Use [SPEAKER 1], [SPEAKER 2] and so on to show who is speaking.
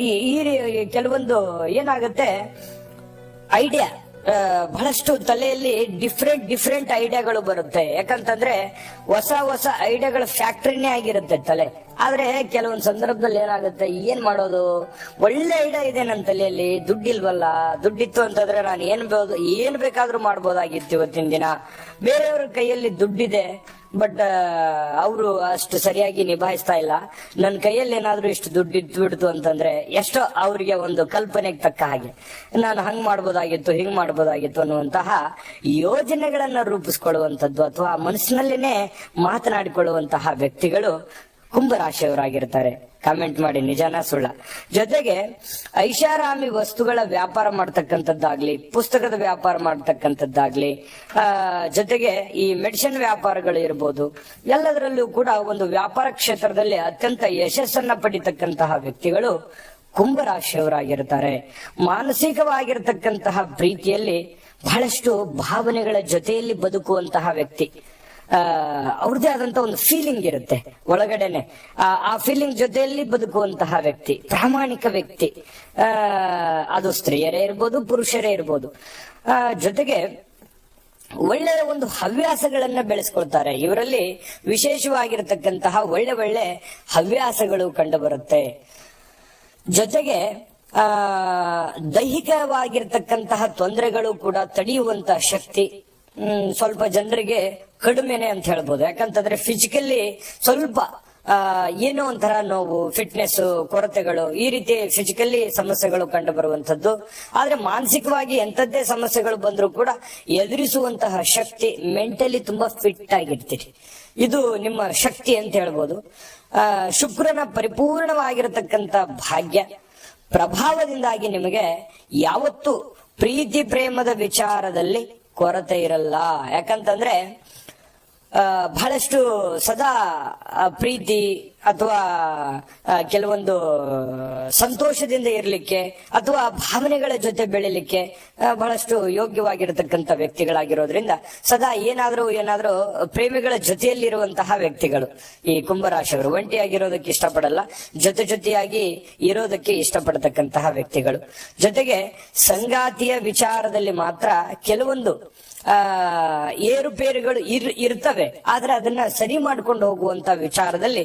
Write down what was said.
[SPEAKER 1] ಈ ಕೆಲವೊಂದು ಏನಾಗುತ್ತೆ ಐಡಿಯಾ ಬಹಳಷ್ಟು ತಲೆಯಲ್ಲಿ ಡಿಫ್ರೆಂಟ್ ಐಡಿಯಾಗಳು ಬರುತ್ತೆ. ಯಾಕಂತಂದ್ರೆ ಹೊಸ ಐಡಿಯಾಗಳ ಫ್ಯಾಕ್ಟ್ರಿನೇ ಆಗಿರುತ್ತೆ ತಲೆ. ಆದ್ರೆ ಕೆಲವೊಂದು ಸಂದರ್ಭದಲ್ಲಿ ಏನಾಗುತ್ತೆ, ಏನ್ ಮಾಡೋದು, ಒಳ್ಳೆ ಐಡಿಯಾ ಇದೆ ನನ್ನ ತಲೆಯಲ್ಲಿ, ದುಡ್ಡಿಲ್ವಲ್ಲ, ದುಡ್ಡಿತ್ತು ಅಂತಂದ್ರೆ ನಾನು ಏನ್ ಬೇಕಾದ್ರೂ ಮಾಡ್ಬೋದಾಗಿತ್ತು ಇವತ್ತಿನ ದಿನ. ಬೇರೆಯವ್ರ ಕೈಯಲ್ಲಿ ದುಡ್ಡಿದೆ, ಬಟ್ ಅವರು ಅಷ್ಟು ಸರಿಯಾಗಿ ನಿಭಾಯಿಸ್ತಾ ಇಲ್ಲ. ನನ್ನ ಕೈಯಲ್ಲಿ ಏನಾದ್ರೂ ಇಷ್ಟು ದುಡ್ಡು ಬಿಡ್ತು ಅಂತಂದ್ರೆ ಎಷ್ಟೋ ಅವ್ರಿಗೆ ಒಂದು ಕಲ್ಪನೆಗೆ ತಕ್ಕ ಹಾಗೆ ನಾನು ಹಂಗ್ ಮಾಡ್ಬೋದಾಗಿತ್ತು, ಹಿಂಗ್ ಮಾಡ್ಬೋದಾಗಿತ್ತು ಅನ್ನುವಂತಹ ಯೋಜನೆಗಳನ್ನ ರೂಪಿಸ್ಕೊಳ್ಳುವಂಥದ್ದು ಅಥವಾ ಮನಸ್ಸಿನಲ್ಲೇನೆ ಮಾತನಾಡಿಕೊಳ್ಳುವಂತಹ ವ್ಯಕ್ತಿಗಳು ಕುಂಭರಾಶಿಯವರಾಗಿರ್ತಾರೆ. ಕಾಮೆಂಟ್ ಮಾಡಿ, ನಿಜಾನ ಸುಳ್ಳ. ಜೊತೆಗೆ ಐಷಾರಾಮಿ ವಸ್ತುಗಳ ವ್ಯಾಪಾರ ಮಾಡ್ತಕ್ಕಂಥದ್ದಾಗ್ಲಿ, ಪುಸ್ತಕದ ವ್ಯಾಪಾರ ಮಾಡ್ತಕ್ಕಂಥದ್ದಾಗ್ಲಿ, ಜೊತೆಗೆ ಈ ಮೆಡಿಸಿನ್ ವ್ಯಾಪಾರಗಳು ಇರ್ಬೋದು, ಎಲ್ಲದರಲ್ಲೂ ಕೂಡ ಒಂದು ವ್ಯಾಪಾರ ಕ್ಷೇತ್ರದಲ್ಲಿ ಅತ್ಯಂತ ಯಶಸ್ಸನ್ನ ಪಡಿತಕ್ಕಂತಹ ವ್ಯಕ್ತಿಗಳು ಕುಂಭರಾಶಿಯವರಾಗಿರ್ತಾರೆ. ಮಾನಸಿಕವಾಗಿರ್ತಕ್ಕಂತಹ ಪ್ರೀತಿಯಲ್ಲಿ ಬಹಳಷ್ಟು ಭಾವನೆಗಳ ಜೊತೆಯಲ್ಲಿ ಬದುಕುವಂತಹ ವ್ಯಕ್ತಿ. ಅವ್ರದೇ ಆದಂತ ಒಂದು ಫೀಲಿಂಗ್ ಇರುತ್ತೆ ಒಳಗಡೆನೆ. ಆ ಫೀಲಿಂಗ್ ಜೊತೆಯಲ್ಲಿ ಬದುಕುವಂತಹ ವ್ಯಕ್ತಿ, ಪ್ರಾಮಾಣಿಕ ವ್ಯಕ್ತಿ. ಅದು ಸ್ತ್ರೀಯರೇ ಇರ್ಬೋದು, ಪುರುಷರೇ ಇರ್ಬೋದು. ಜೊತೆಗೆ ಒಳ್ಳೆಯ ಒಂದು ಹವ್ಯಾಸಗಳನ್ನ ಬೆಳೆಸ್ಕೊಳ್ತಾರೆ. ಇವರಲ್ಲಿ ವಿಶೇಷವಾಗಿರ್ತಕ್ಕಂತಹ ಒಳ್ಳೆ ಹವ್ಯಾಸಗಳು ಕಂಡು ಬರುತ್ತೆ. ಜೊತೆಗೆ ದೈಹಿಕವಾಗಿರ್ತಕ್ಕಂತಹ ತೊಂದರೆಗಳು ಕೂಡ ತಡೆಯುವಂತಹ ಶಕ್ತಿ ಸ್ವಲ್ಪ ಜನರಿಗೆ ಕಡಿಮೆನೆ ಅಂತ ಹೇಳ್ಬೋದು. ಯಾಕಂತಂದ್ರೆ ಫಿಸಿಕಲಿ ಸ್ವಲ್ಪ ಏನೋ ಒಂಥರ ನೋವು, ಫಿಟ್ನೆಸ್ ಕೊರತೆಗಳು, ಈ ರೀತಿ ಫಿಸಿಕಲಿ ಸಮಸ್ಯೆಗಳು ಕಂಡು ಬರುವಂತದ್ದು. ಆದ್ರೆ ಮಾನಸಿಕವಾಗಿ ಎಂತದ್ದೇ ಸಮಸ್ಯೆಗಳು ಬಂದ್ರೂ ಕೂಡ ಎದುರಿಸುವಂತಹ ಶಕ್ತಿ, ಮೆಂಟಲಿ ತುಂಬಾ ಫಿಟ್ ಆಗಿರ್ತೀರಿ. ಇದು ನಿಮ್ಮ ಶಕ್ತಿ ಅಂತ ಹೇಳ್ಬೋದು. ಶುಕ್ರನ ಪರಿಪೂರ್ಣವಾಗಿರತಕ್ಕಂತ ಭಾಗ್ಯ ಪ್ರಭಾವದಿಂದಾಗಿ ನಿಮಗೆ ಯಾವತ್ತು ಪ್ರೀತಿ ಪ್ರೇಮದ ವಿಚಾರದಲ್ಲಿ ಕೊರತೆ ಇರಲ್ಲ. ಯಾಕಂತಂದ್ರೆ ಬಹಳಷ್ಟು ಸದಾ ಪ್ರೀತಿ ಅಥವಾ ಕೆಲವೊಂದು ಸಂತೋಷದಿಂದ ಇರ್ಲಿಕ್ಕೆ ಅಥವಾ ಭಾವನೆಗಳ ಜೊತೆ ಬೆಳಿಲಿಕ್ಕೆ ಬಹಳಷ್ಟು ಯೋಗ್ಯವಾಗಿರತಕ್ಕಂತ ವ್ಯಕ್ತಿಗಳಾಗಿರೋದ್ರಿಂದ ಸದಾ ಏನಾದ್ರೂ ಪ್ರೇಮಿಗಳ ಜೊತೆಯಲ್ಲಿರುವಂತಹ ವ್ಯಕ್ತಿಗಳು ಈ ಕುಂಭರಾಶಿಯವರು. ಒಂಟಿಯಾಗಿರೋದಕ್ಕೆ ಇಷ್ಟಪಡಲ್ಲ, ಜೊತೆಯಾಗಿ ಇರೋದಕ್ಕೆ ಇಷ್ಟಪಡತಕ್ಕಂತಹ ವ್ಯಕ್ತಿಗಳು. ಜೊತೆಗೆ ಸಂಗಾತಿಯ ವಿಚಾರದಲ್ಲಿ ಮಾತ್ರ ಕೆಲವೊಂದು ಏರುಪೇರುಗಳು ಇರ್ತವೆ, ಆದ್ರೆ ಅದನ್ನ ಸರಿ ಮಾಡ್ಕೊಂಡು ಹೋಗುವಂತ ವಿಚಾರದಲ್ಲಿ